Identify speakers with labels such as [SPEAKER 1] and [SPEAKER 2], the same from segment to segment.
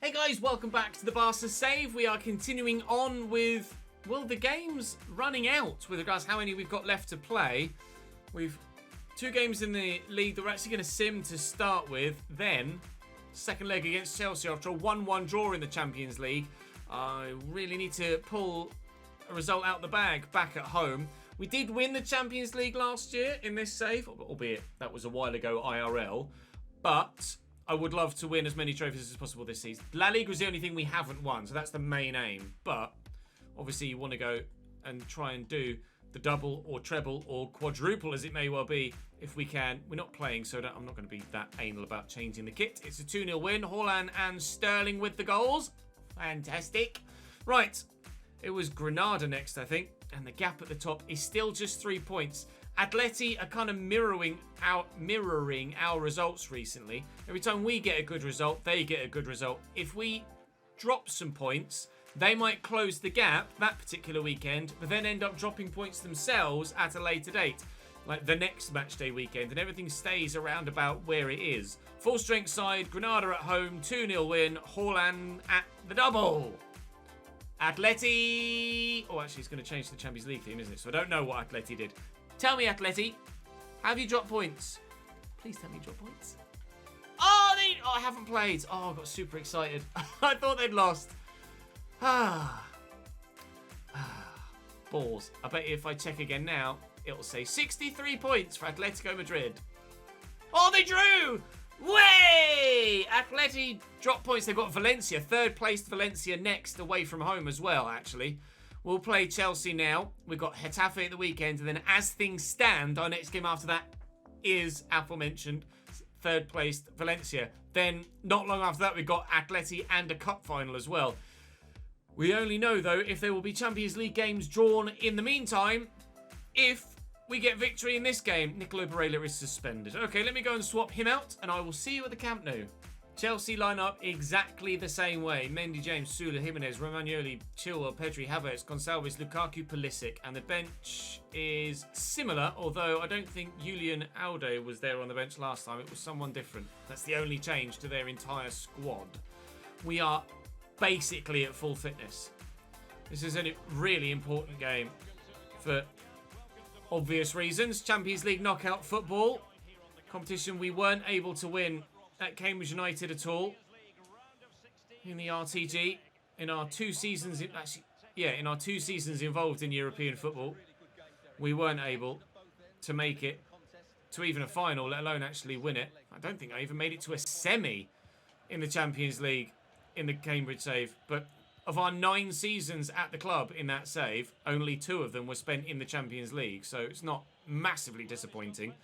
[SPEAKER 1] Hey guys, welcome back to the Barca Save. We are continuing on with, well, the game's running out with regards to how many we've got left to play. We've 2 games in the league that we're actually going to sim to start with. Then, second leg against Chelsea after a 1-1 draw in the Champions League. I really need to pull a result out the bag back at home. We did win the Champions League last year in this save, albeit that was a while ago IRL. But I would love to win as many trophies as possible this season. La Liga is the only thing we haven't won, so that's the main aim. But obviously you want to go and try and do the double or treble or quadruple, as it may well be, if we can. We're not playing, so I'm not going to be that anal about changing the kit. It's a 2-0 win. Haaland and Sterling with the goals. Fantastic. Right, it was Granada next, I think, and the gap at the top is still just 3 points. Atleti are kind of mirroring our results recently. Every time we get a good result, they get a good result. If we drop some points, they might close the gap that particular weekend, but then end up dropping points themselves at a later date, like the next matchday weekend, and everything stays around about where it is. Full strength side, Granada at home, 2-0 win, Haaland at the double. Atleti. Oh, actually, it's going to change the Champions League theme, isn't it? So I don't know what Atleti did. Tell me, Atleti, have you dropped points? Please tell me you dropped points. Oh, I haven't played. Oh, I got super excited. I thought they'd lost. Balls. I bet if I check again now, it'll say 63 points for Atletico Madrid. Oh, they drew! Way! Atleti dropped points. They've got Valencia, third placed Valencia next, away from home as well, actually. We'll play Chelsea now. We've got Getafe at the weekend. And then as things stand, our next game after that is aforementioned third placed Valencia. Then not long after that, we've got Atleti and a cup final as well. We only know, though, if there will be Champions League games drawn in the meantime, if we get victory in this game. Nicolo Barella is suspended. Okay, let me go and swap him out, and I will see you at the Camp Nou. Chelsea line up exactly the same way. Mendy, James, Sula, Jimenez, Romagnoli, Chilwell, Pedri, Havertz, Gonçalves, Lukaku, Pulisic. And the bench is similar, although I don't think Julian Alde was there on the bench last time. It was someone different. That's the only change to their entire squad. We are basically at full fitness. This is a really important game for obvious reasons. Champions League knockout football. Competition we weren't able to win at Cambridge United at all in the RTG in our 2 seasons in our 2 seasons involved in European football. We weren't able to make it to even a final, let alone actually win it. I don't think I even made it to a semi in the Champions League in the Cambridge save, but of our 9 seasons at the club in that save, only 2 of them were spent in the Champions League, so it's not massively disappointing,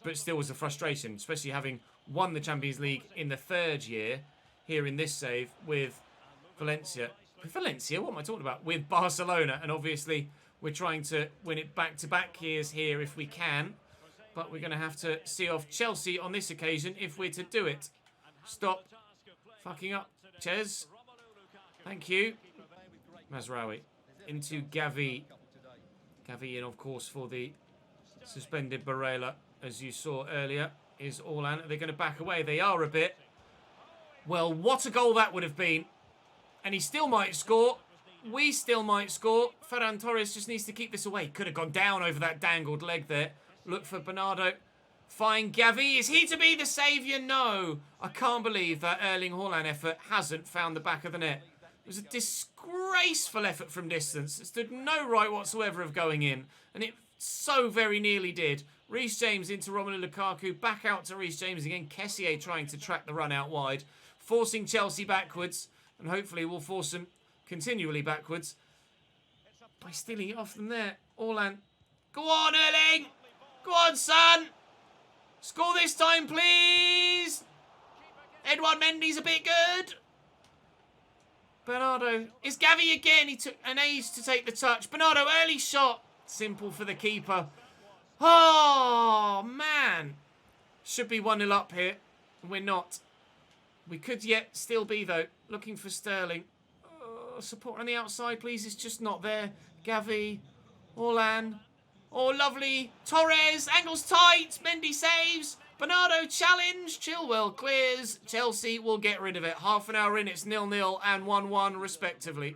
[SPEAKER 1] but still was a frustration, especially having won the Champions League in the 3rd year here in this save with Valencia. Valencia? What am I talking about? With Barcelona. And obviously we're trying to win it back-to-back years here if we can. But we're going to have to see off Chelsea on this occasion if we're to do it. Stop fucking up, Ches. Thank you. Mazraoui into Gavi. Gavi in, of course, for the suspended Barella, as you saw earlier. Is Haaland. Are they going to back away? They are a bit. Well, what a goal that would have been. And he still might score. We still might score. Ferran Torres just needs to keep this away. Could have gone down over that dangled leg there. Look for Bernardo. Find Gavi. Is he to be the saviour? No. I can't believe that Erling Haaland effort hasn't found the back of the net. It was a disgraceful effort from distance. It stood no right whatsoever of going in. And it so very nearly did. Reece James into Romelu Lukaku. Back out to Reece James again. Kessié trying to track the run out wide. Forcing Chelsea backwards. And hopefully we'll force them continually backwards. By stealing it off them there. Haaland. Go on, Erling. Go on, son. Score this time, please. Edouard Mendy's a bit good. Bernardo. It's Gavi again. He took an age to take the touch. Bernardo, early shot. Simple for the keeper. Oh, man. Should be 1-0 up here. We're not. We could yet still be, though. Looking for Sterling. Support on the outside, please. It's just not there. Gavi. Haaland. Oh, lovely. Torres. Angles tight. Mendy saves. Bernardo challenge. Chilwell clears. Chelsea will get rid of it. Half an hour in, it's 0-0 and 1-1 respectively.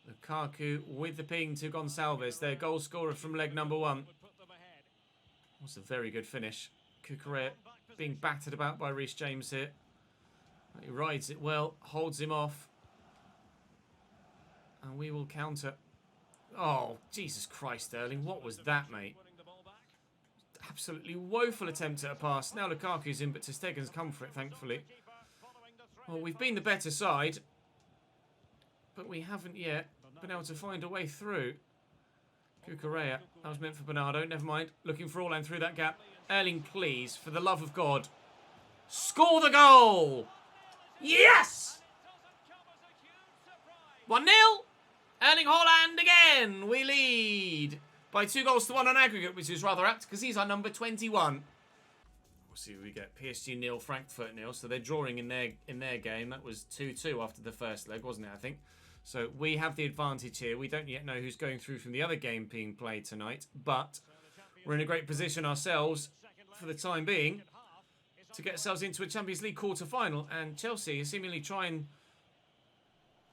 [SPEAKER 1] Lukaku with the ping to Gonçalves, their goal scorer from leg number 1. That's a very good finish. Cucurella being battered about by Reece James here. He rides it well, holds him off. And we will counter. Oh, Jesus Christ, Erling. What was that, mate? Absolutely woeful attempt at a pass. Now Lukaku's in, but ter Stegen's come for it, thankfully. Well, we've been the better side. But we haven't yet been able to find a way through. Cucurella. That was meant for Bernardo. Never mind. Looking for Haaland through that gap. Erling, please, for the love of God, score the goal! Yes! 1-0. Erling Haaland again. We lead by 2-1 on aggregate, which is rather apt because he's our number 21. We'll see what we get. PSG 0, Frankfurt 0. So they're drawing in their game. That was 2-2 after the first leg, wasn't it, I think? So we have the advantage here. We don't yet know who's going through from the other game being played tonight, but we're in a great position ourselves for the time being to get ourselves into a Champions League quarter-final, and Chelsea is seemingly trying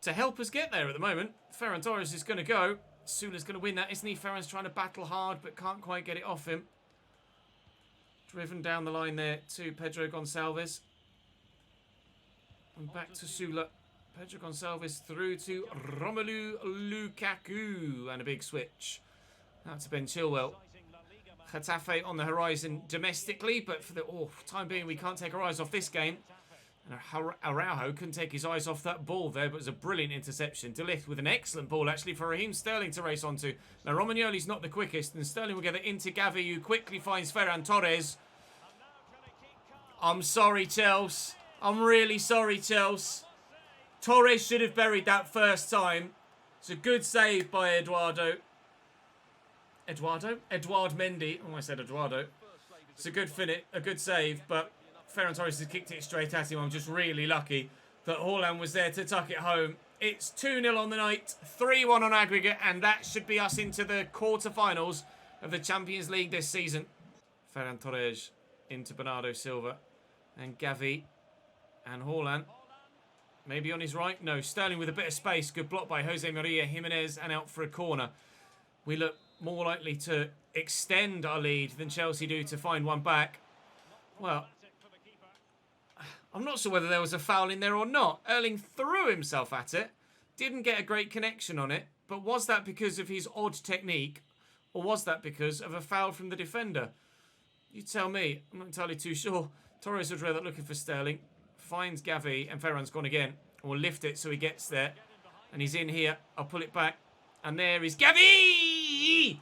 [SPEAKER 1] to help us get there at the moment. Ferran Torres is going to go. Sula's going to win that, isn't he? Ferran's trying to battle hard, but can't quite get it off him. Driven down the line there to Pedro Gonçalves. And back to Sula. Pedro Gonçalves through to Romelu Lukaku. And a big switch. Out to Ben Chilwell. Getafe on the horizon domestically, but for the time being, we can't take our eyes off this game. And Araujo couldn't take his eyes off that ball there, but it was a brilliant interception. De Ligt with an excellent ball, actually, for Raheem Sterling to race onto. Now, Romagnoli's not the quickest, and Sterling will get it into Gavi, who quickly finds Ferran Torres. I'm sorry, Chelsea. I'm really sorry, Chelsea. Torres should have buried that first time. It's a good save by Eduard Mendy. Oh, I said Eduardo. It's a good finish, a good save, but Ferran Torres has kicked it straight at him. I'm just really lucky that Haaland was there to tuck it home. It's 2-0 on the night, 3-1 on aggregate, and that should be us into the quarter-finals of the Champions League this season. Ferran Torres into Bernardo Silva and Gavi and Haaland. Maybe on his right? No, Sterling with a bit of space. Good block by Jose Maria Jimenez and out for a corner. We look more likely to extend our lead than Chelsea do to find one back. Well, I'm not sure whether there was a foul in there or not. Erling threw himself at it. Didn't get a great connection on it. But was that because of his odd technique? Or was that because of a foul from the defender? You tell me. I'm not entirely too sure. Torres was rather looking for Sterling. Finds Gavi, and Ferran's gone again. We'll lift it so he gets there. And he's in here. I'll pull it back. And there is Gavi!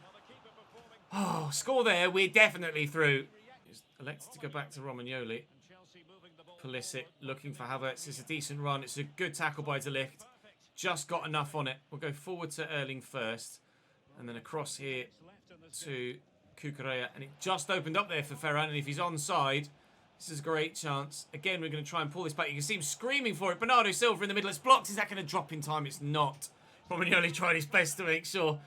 [SPEAKER 1] Oh, score there. We're definitely through. He's elected to go back to Romagnoli. Pulisic looking for Havertz. It's a decent run. It's a good tackle by De Ligt. Just got enough on it. We'll go forward to Erling first. And then across here to Cucurella. And it just opened up there for Ferran. And if he's onside, this is a great chance. Again, we're going to try and pull this back. You can see him screaming for it. Bernardo Silva in the middle. It's blocked. Is that going to drop in time? It's not. Romagnoli tried his best to make sure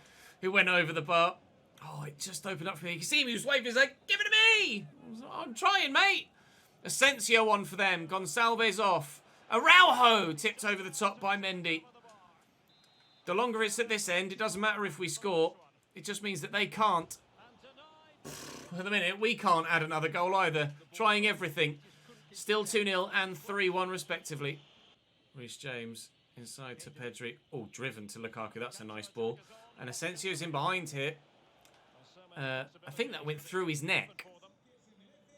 [SPEAKER 1] it went over the bar. Oh, it just opened up for me. You can see him. He was waving. He's like, give it to me. I'm trying, mate. Asensio on for them. Gonçalves off. Araujo tipped over the top by Mendy. The longer it's at this end, it doesn't matter if we score. It just means that they can't. At the minute, we can't add another goal either. Trying everything. Still 2-0 and 3-1 respectively. Reece James inside to Pedri. Oh, driven to Lukaku. That's a nice ball. And Asensio's in behind here. I think that went through his neck.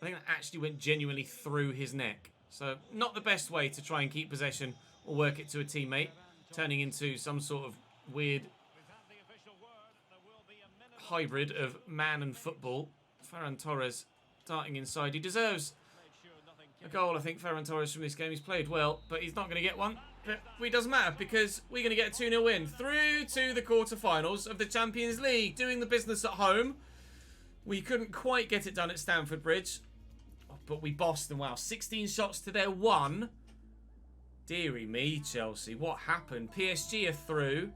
[SPEAKER 1] I think that actually went genuinely through his neck. So, not the best way to try and keep possession or work it to a teammate. Turning into some sort of weird hybrid of man and football. Ferran Torres darting inside. He deserves a goal, I think, Ferran Torres, from this game. He's played well, but he's not going to get one. But it doesn't matter because we're going to get a 2-0 win. Through to the quarterfinals of the Champions League. Doing the business at home. We couldn't quite get it done at Stamford Bridge. But we bossed them. Wow, 16 shots to their 1. Deary me, Chelsea. What happened? PSG are through.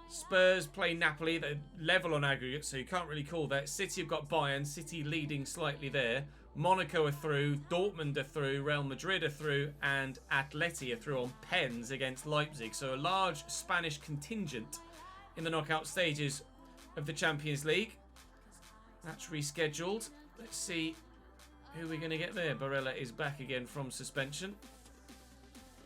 [SPEAKER 1] Spurs play Napoli. They're level on aggregate, so you can't really call that. City have got Bayern. City leading slightly there. Monaco are through. Dortmund are through. Real Madrid are through. And Atleti are through on pens against Leipzig. So a large Spanish contingent in the knockout stages of the Champions League. That's rescheduled. Let's see who we're going to get there. Barella is back again from suspension.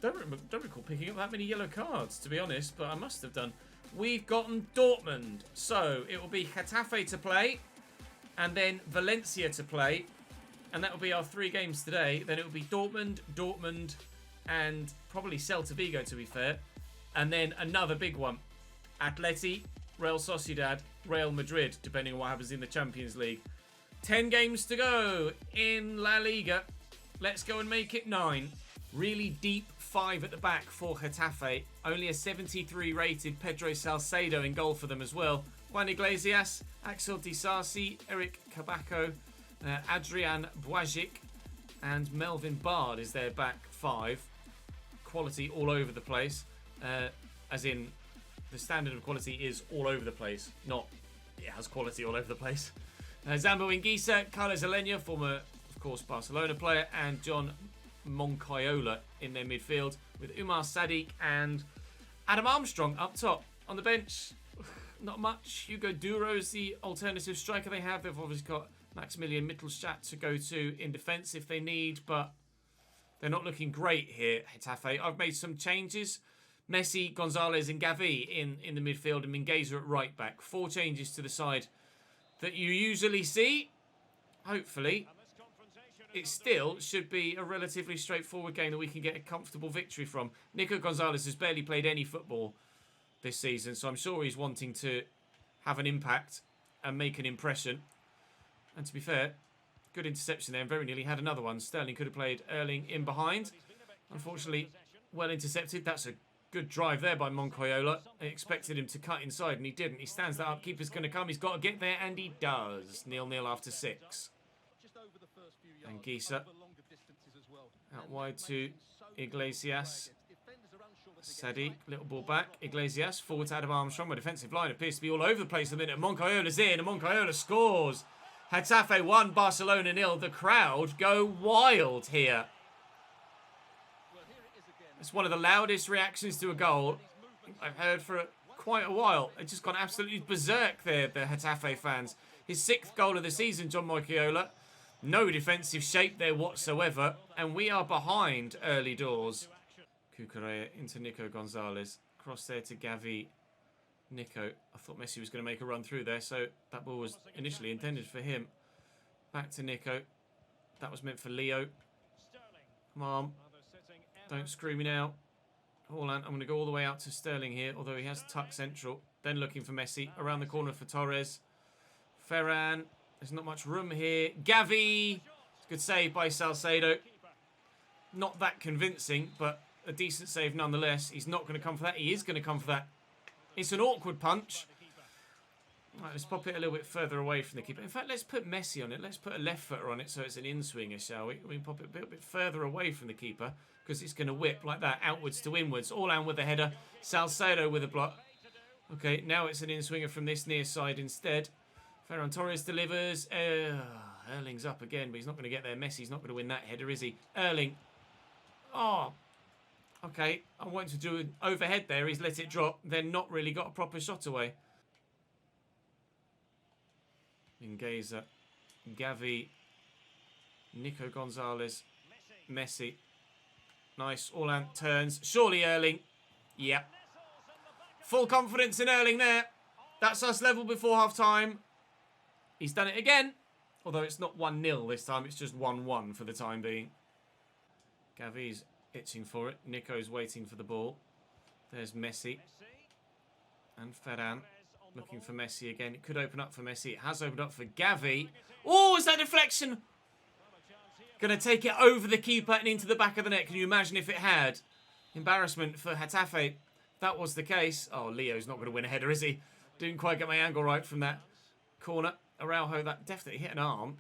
[SPEAKER 1] Don't recall picking up that many yellow cards, to be honest, but I must have done. We've gotten Dortmund. So it will be Getafe to play, and then Valencia to play. And that will be our 3 games today. Then it will be Dortmund, and probably Celta Vigo, to be fair. And then another big one. Atleti, Real Sociedad, Real Madrid, depending on what happens in the Champions League. 10 games to go in La Liga. Let's go and make it 9. Really deep 5 at the back for Getafe. Only a 73 rated Pedro Salcedo in goal for them as well. Juan Iglesias, Axel Disasi, Eric Cabaco, Adrian Bwajic, and Melvin Bard is their back 5. Quality all over the place. As in, the standard of quality is all over the place. Not, it has quality all over the place. Zambo Inguisa, Carlos Alenia, former, of course, Barcelona player, and John Moncayola in their midfield, with Umar Sadiq and Adam Armstrong up top. On the bench, not much. Hugo Duro is the alternative striker they have. They've obviously got Maximilian Mittelstadt to go to in defence if they need, but they're not looking great here, Getafe. I've made some changes. Messi, Gonzalez and Gavi in the midfield, and Mingueza at right back. 4 changes to the side that you usually see. Hopefully, it still should be a relatively straightforward game that we can get a comfortable victory from. Nico Gonzalez has barely played any football this season, so I'm sure he's wanting to have an impact and make an impression. And to be fair, good interception there, and very nearly had another one. Sterling could have played Erling in behind. Unfortunately, well intercepted. That's a good drive there by Moncayola. I expected him to cut inside, and he didn't. He stands that up. Keeper's going to come. He's got to get there, and he does. 0-0 after 6. And Gisa out wide to Iglesias. Sadiq, little ball back. Iglesias forward to Adam Armstrong. My defensive line appears to be all over the place at the minute. Moncayola's in, and Moncayola scores. Getafe 1, Barcelona 0. The crowd go wild here. It's one of the loudest reactions to a goal I've heard for quite a while. It's just gone absolutely berserk there, the Getafe fans. His 6th goal of the season, John Moncayola. No defensive shape there whatsoever. And we are behind early doors. Cucurella into Nico Gonzalez. Cross there to Gavi. Nico. I thought Messi was going to make a run through there, so that ball was initially intended for him. Back to Nico. That was meant for Leo. Come on. Don't screw me now. Haaland, I'm going to go all the way out to Sterling here, although he has tucked central. Then looking for Messi. Around the corner for Torres. Ferran. There's not much room here. Gavi. Good save by Salcedo. Not that convincing, but a decent save nonetheless. He's not going to come for that. He is going to come for that. It's an awkward punch. Right, let's pop it a little bit further away from the keeper. In fact, let's put Messi on it. Let's put a left footer on it so it's an in-swinger, shall we? We can pop it a bit further away from the keeper because it's going to whip like that, outwards to inwards. All out with a header. Salcedo with a block. Okay, now it's an in-swinger from this near side instead. Ferran Torres delivers. Erling's up again, but he's not going to get there. Messi's not going to win that header, is he? Erling. Oh, okay. I wanted to do an overhead there. He's let it drop. Then not really got a proper shot away. Mingueza, Gavi, Nico Gonzalez, Messi. Nice, all-out turns. Surely Erling. Yep. Full confidence in Erling there. That's us level before half-time. He's done it again. Although it's not 1-0 this time. It's just 1-1 for the time being. Gavi's itching for it. Nico's waiting for the ball. There's Messi. And Ferran. Looking for Messi again. It could open up for Messi. It has opened up for Gavi. Oh, is that deflection? Going to take it over the keeper and into the back of the net. Can you imagine if it had? Embarrassment for Getafe. That was the case. Oh, Leo's not going to win a header, is he? Didn't quite get my angle right from that corner. Araujo, that definitely hit an arm.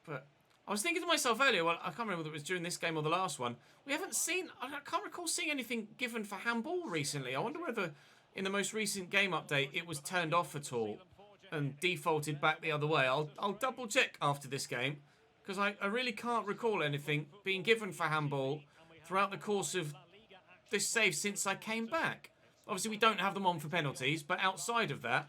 [SPEAKER 1] But I was thinking to myself earlier, well, I can't remember whether it was during this game or the last one. We haven't seen, I can't recall seeing anything given for handball recently. I wonder whether in the most recent game update, it was turned off at all and defaulted back the other way. I'll double check after this game, because I really can't recall anything being given for handball throughout the course of this save since I came back. Obviously, we don't have them on for penalties, but outside of that,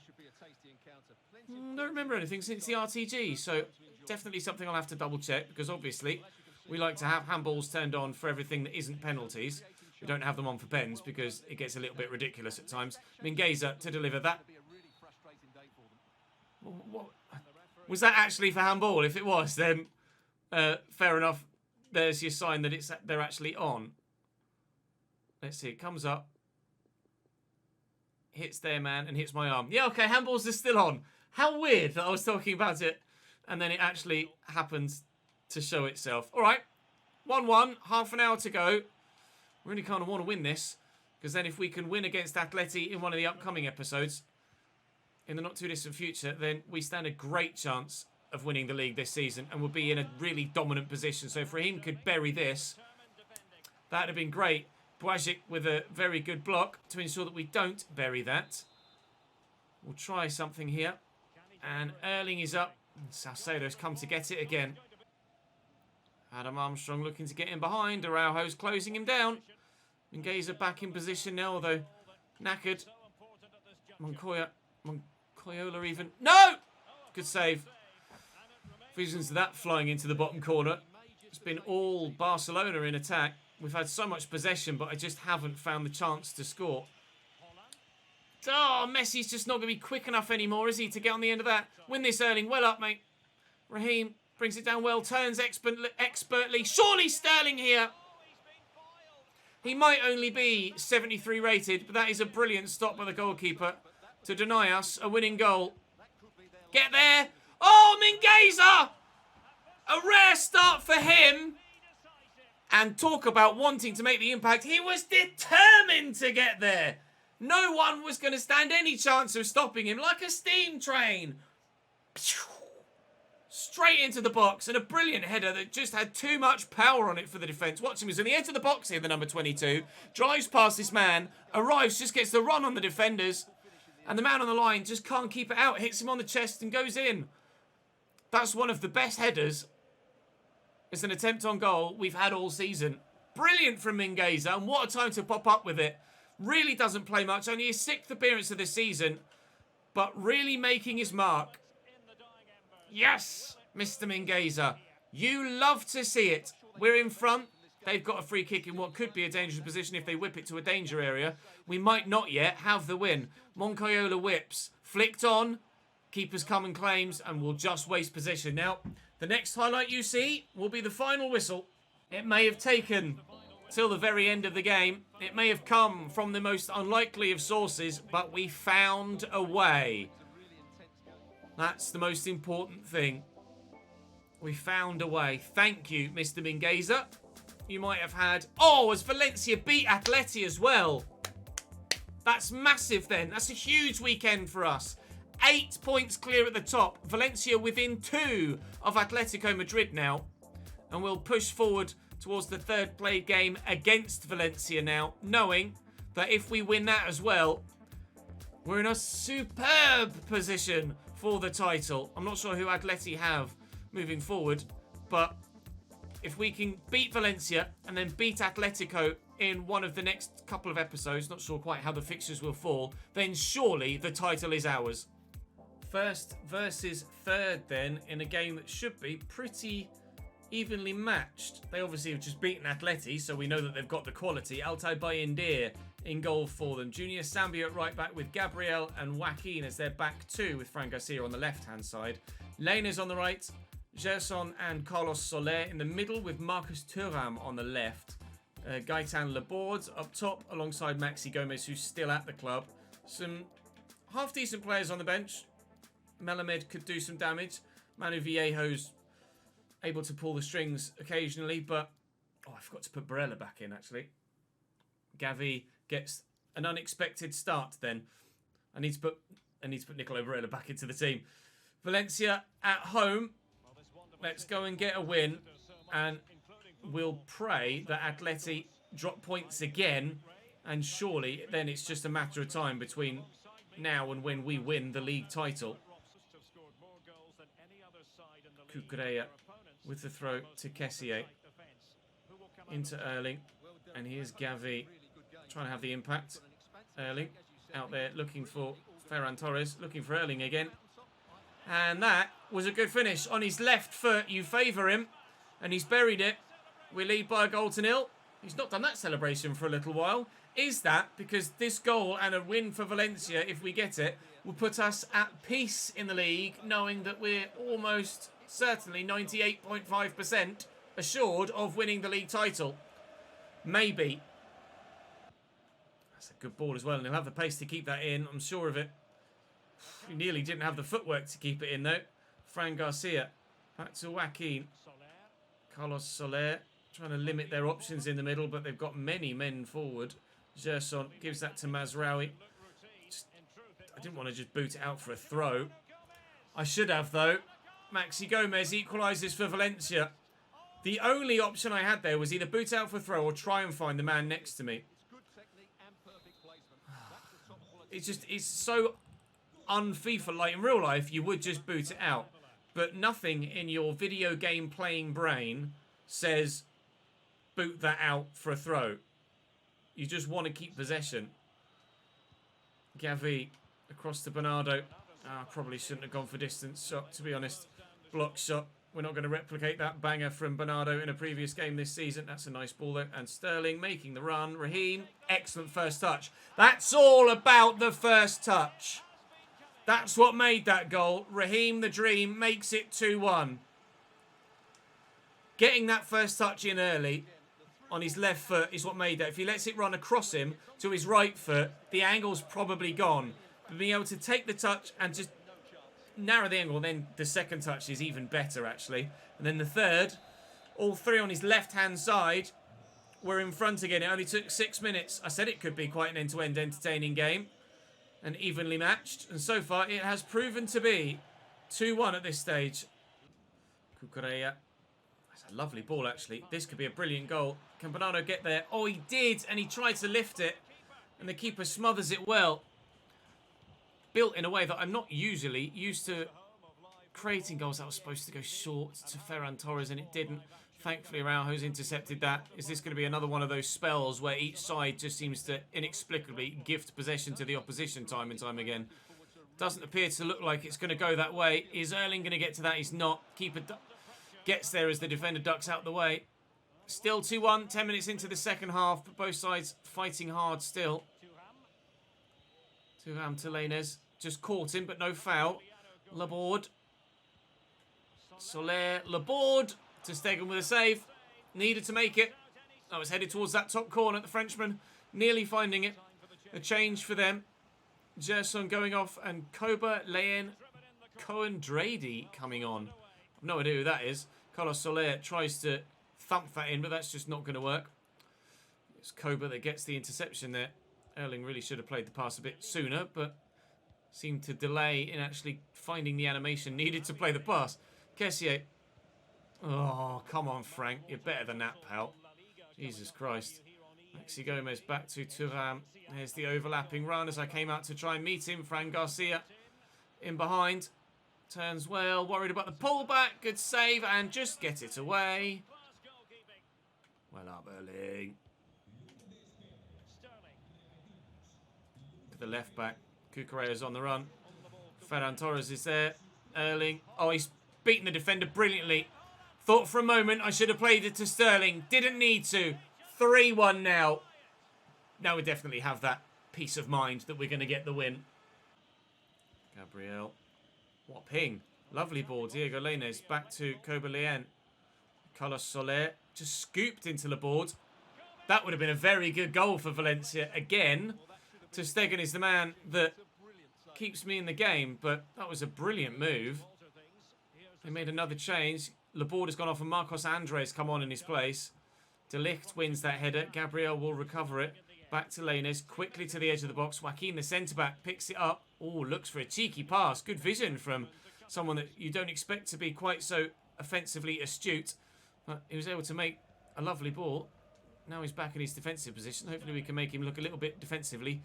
[SPEAKER 1] don't remember anything since the RTG. So definitely something I'll have to double check, because obviously we like to have handballs turned on for everything that isn't penalties. We don't have them on for pens because it gets a little bit ridiculous at times. Mingueza to deliver that. What? Was that actually for handball? If it was, then fair enough. There's your sign that they're actually on. Let's see. It comes up. Hits their man and hits my arm. Yeah, okay. Handballs are still on. How weird that I was talking about it and then it actually happens to show itself. All right. 1-1. Half an hour to go. Really kind of want to win this, because then if we can win against Atleti in one of the upcoming episodes in the not too distant future, then we stand a great chance of winning the league this season and will be in a really dominant position. So if Raheem could bury this, that would have been great. Błażej with a very good block to ensure that we don't bury that. We'll try something here. And Erling is up. Salcedo's come to get it again. Adam Armstrong looking to get in behind. Araujo's closing him down. Mingueza back in position now, although knackered. Moncoyola even. No! Good save. Visions of that flying into the bottom corner. It's been all Barcelona in attack. We've had so much possession, but I just haven't found the chance to score. Oh, Messi's just not going to be quick enough anymore, is he, to get on the end of that? Win this, Erling. Well up, mate. Raheem brings it down well, turns expertly. Surely Sterling here. He might only be 73 rated, but that is a brilliant stop by the goalkeeper to deny us a winning goal. Get there. Oh, Mingueza! A rare start for him. And talk about wanting to make the impact. He was determined to get there. No one was going to stand any chance of stopping him, like a steam train. Straight into the box, and a brilliant header that just had too much power on it for the defence. Watch him, he's in the edge of the box here, the number 22. Drives past this man, arrives, just gets the run on the defenders. And the man on the line just can't keep it out. Hits him on the chest and goes in. That's one of the best headers. It's an attempt on goal we've had all season. Brilliant from Mingueza, and what a time to pop up with it. Really doesn't play much, only his 6th appearance of the season, but really making his mark. Yes, Mr. Mingueza. You love to see it. We're in front. They've got a free kick in what could be a dangerous position if they whip it to a danger area. We might not yet have the win. Moncoyola whips. Flicked on. Keeper's come and claims, and will just waste possession. Now, the next highlight you see will be the final whistle. It may have taken till the very end of the game. It may have come from the most unlikely of sources, but we found a way. That's the most important thing. We found a way. Thank you, Mr. Mingueza. You might have had... Oh, as Valencia beat Atleti as well. That's massive then. That's a huge weekend for us. 8 points clear at the top. Valencia within 2 of Atletico Madrid now. And we'll push forward towards the third play game against Valencia now, knowing that if we win that as well, we're in a superb position for the title. I'm not sure who Atleti have moving forward, but if we can beat Valencia and then beat Atletico in one of the next couple of episodes, not sure quite how the fixtures will fall, then surely the title is ours. First versus third then, in a game that should be pretty evenly matched. They obviously have just beaten Atleti, so we know that they've got the quality. Altay Bayindir in goal for them. Junior Sambia at right back with Gabriel and Joaquin as their back two, with Fran Garcia on the left-hand side. Lena's on the right. Gerson and Carlos Soler in the middle, with Marcus Thuram on the left. Gaetan Laborde up top alongside Maxi Gomez, who's still at the club. Some half-decent players on the bench. Melamed could do some damage. Manu Viejo's able to pull the strings occasionally, but... Oh, I forgot to put Barella back in, actually. Gavi gets an unexpected start then. I need to put Nicolo Barella back into the team. Valencia at home. Let's go and get a win. And we'll pray that Atleti drop points again And surely then it's just a matter of time between now and when we win the league title. Cucurella with the throw to Kessié. Into Erling. And here's Gavi trying to have the impact. Erling out there looking for Ferran Torres. Looking for Erling again. And that was a good finish. On his left foot, you favour him. And he's buried it. We lead by a goal to nil. He's not done that celebration for a little while. Is that because this goal and a win for Valencia, if we get it, will put us at peace in the league, knowing that we're almost certainly 98.5% assured of winning the league title? Maybe. That's a good ball as well, and he'll have the pace to keep that in. I'm sure of it. He nearly didn't have the footwork to keep it in, though. Fran Garcia. Back to Joaquin. Carlos Soler. Trying to limit their options in the middle, but they've got many men forward. Gerson gives that to Mazraoui. I didn't want to just boot it out for a throw. I should have, though. Maxi Gomez equalises for Valencia. The only option I had there was either boot out for a throw or try and find the man next to me. It's so un-FIFA. Like in real life, you would just boot it out. But nothing in your video game playing brain says boot that out for a throw. You just want to keep possession. Gavi across to Bernardo. Probably shouldn't have gone for distance shot, to be honest. Block shot. We're not going to replicate that banger from Bernardo in a previous game this season. That's a nice ball, though. And Sterling making the run. Raheem, excellent first touch. That's all about the first touch. That's what made that goal. Raheem the Dream makes it 2-1. Getting that first touch in early on his left foot is what made that. If he lets it run across him to his right foot, the angle's probably gone. But being able to take the touch and just narrow the angle, then the second touch is even better, actually. And then the third, all three on his left-hand side, were in front again. It only took 6 minutes. I said it could be quite an end-to-end entertaining game and evenly matched. And so far, it has proven to be 2-1 at this stage. Cucurella. That's a lovely ball, actually. This could be a brilliant goal. Can Bernardo get there? Oh, he did, and he tried to lift it. And the keeper smothers it well. Built in a way that I'm not usually used to creating goals that was supposed to go short to Ferran Torres, and it didn't. Thankfully, Araujo's intercepted that. Is this going to be another one of those spells where each side just seems to inexplicably gift possession to the opposition time and time again? Doesn't appear to look like it's going to go that way. Is Erling going to get to that? He's not. Keeper gets there as the defender ducks out the way. Still 2-1, 10 minutes into the second half, but both sides fighting hard still. Thuram to Lainez. Just caught him, but no foul. Laborde. Soler. Laborde. To Stegen with a save. Needed to make it. I was headed towards that top corner. The Frenchman nearly finding it. A change for them. Gerson going off and Koba, Leyen, Cohen-Drady coming on. I've no idea who that is. Carlos Soler tries to thump that in, but that's just not going to work. It's Koba that gets the interception there. Erling really should have played the pass a bit sooner, but seemed to delay in actually finding the animation needed to play the pass. Kessié. Oh, come on, Frank. You're better than that, pal. Jesus Christ. Maxi Gomez back to Thuram. There's the overlapping run as I came out to try and meet him. Fran Garcia in behind. Turns well. Worried about the pullback. Good save and just get it away. Well up, Erling. To the left back. Cucurella's on the run. Ferran Torres is there. Erling. Oh, he's beaten the defender brilliantly. Thought for a moment I should have played it to Sterling. Didn't need to. 3-1 now. Now we definitely have that peace of mind that we're going to get the win. Gabriel. What ping. Lovely ball. Diego Lainez back to Koba Leyen. Carlos Soler just scooped into Laborde. That would have been a very good goal for Valencia. Again, ter Stegen is the man that keeps me in the game, but that was a brilliant move. They made another change. Laborde has gone off and Marcos Andres come on in his place. De Ligt wins that header. Gabriel will recover it. Back to Lainez. Quickly to the edge of the box. Joaquin, the centre-back, picks it up. Oh, looks for a cheeky pass. Good vision from someone that you don't expect to be quite so offensively astute. But he was able to make a lovely ball. Now he's back in his defensive position. Hopefully we can make him look a little bit defensively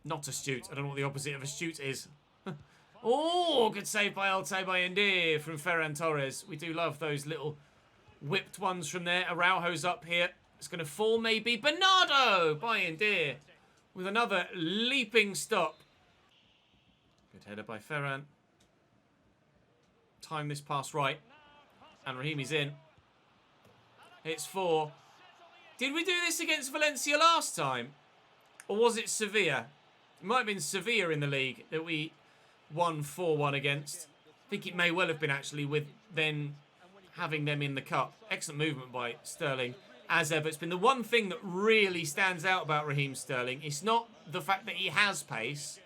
[SPEAKER 1] not astute. I don't know what the opposite of astute is. Oh, good save by Altay Bayindir from Ferran Torres. We do love those little whipped ones from there. Araujo's up here. It's going to fall maybe. Bernardo Bayindir with another leaping stop. Good header by Ferran. Time this pass right. And Raheemi's in. It's 4. Did we do this against Valencia last time? Or was it Sevilla? It might have been Sevilla in the league that we won 4-1 against. I think it may well have been actually, with then having them in the cup. Excellent movement by Sterling. As ever, it's been the one thing that really stands out about Raheem Sterling. It's not the fact that he has pace.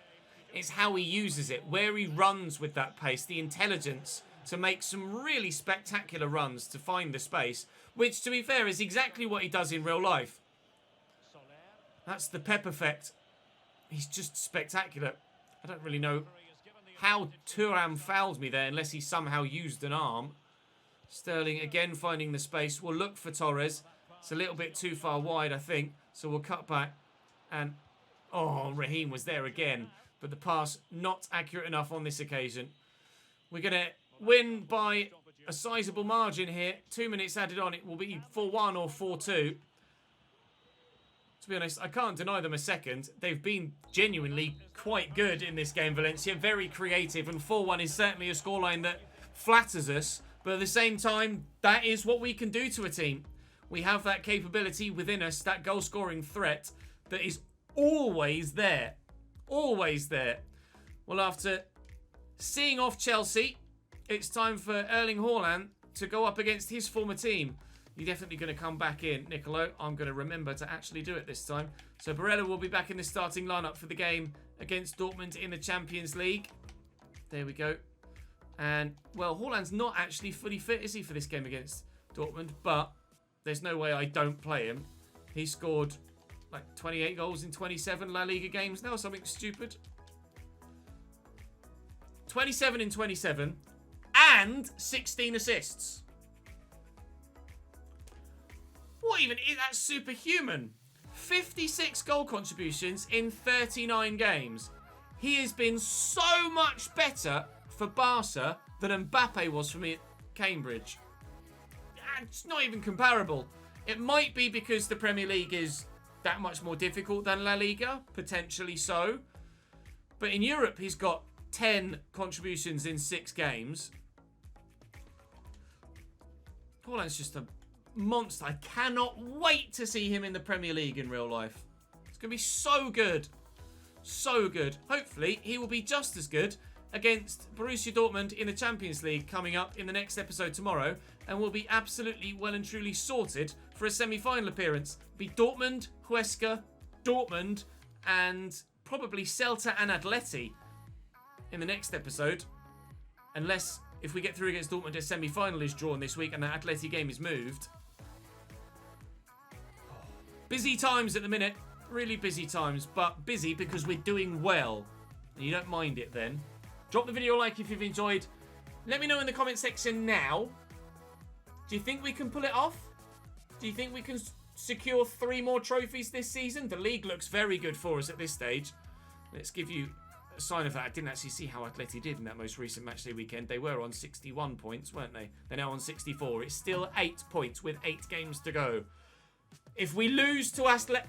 [SPEAKER 1] It's how he uses it. Where he runs with that pace. The intelligence to make some really spectacular runs to find the space. Which, to be fair, is exactly what he does in real life. That's the Pep effect. He's just spectacular. I don't really know how Thuram fouled me there unless he somehow used an arm. Sterling again finding the space. We'll look for Torres. It's a little bit too far wide, I think. So we'll cut back. And, oh, Raheem was there again. But the pass not accurate enough on this occasion. We're going to win by a sizable margin here. 2 minutes added on. It will be 4-1 or 4-2. To be honest, I can't deny them a second. They've been genuinely quite good in this game, Valencia. Very creative. And 4-1 is certainly a scoreline that flatters us. But at the same time, that is what we can do to a team. We have that capability within us, that goal-scoring threat that is always there. Always there. Well, after seeing off Chelsea, it's time for Erling Haaland to go up against his former team. You're definitely going to come back in, Nicolo. I'm going to remember to actually do it this time. So Barella will be back in the starting lineup for the game against Dortmund in the Champions League. There we go. And, well, Haaland's not actually fully fit, is he, for this game against Dortmund? But there's no way I don't play him. He scored, like, 28 goals in 27 La Liga games now, something stupid. 27 in 27 and 16 assists. What even is that? Superhuman. 56 goal contributions in 39 games. He has been so much better for Barca than Mbappe was for me at Cambridge. It's not even comparable. It might be because the Premier League is that much more difficult than La Liga, potentially so. But in Europe, he's got 10 contributions in 6 games. Haaland's just a monster. I cannot wait to see him in the Premier League in real life. It's going to be so good. So good. Hopefully, he will be just as good against Borussia Dortmund in the Champions League coming up in the next episode tomorrow, and will be absolutely well and truly sorted for a semi-final appearance. Be Dortmund, Huesca, Dortmund, and probably Celta and Atleti in the next episode. Unless, if we get through against Dortmund, a semi-final is drawn this week and the Atleti game is moved. Busy times at the minute. Really busy times, but busy because we're doing well. And you don't mind it then. Drop the video a like if you've enjoyed. Let me know in the comment section now. Do you think we can pull it off? Do you think we can secure 3 more trophies this season? The league looks very good for us at this stage. Let's give you a sign of that. I didn't actually see how Atleti did in that most recent matchday weekend. They were on 61 points, weren't they? They're now on 64. It's still 8 points with 8 games to go. If we lose to Atleti,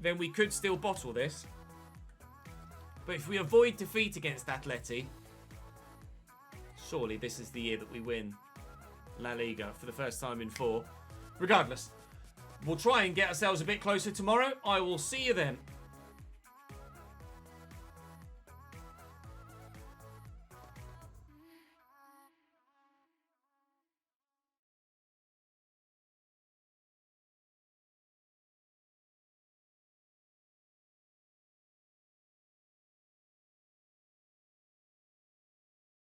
[SPEAKER 1] then we could still bottle this. But if we avoid defeat against Atleti, surely this is the year that we win La Liga for the first time in 4. Regardless, we'll try and get ourselves a bit closer tomorrow. I will see you then.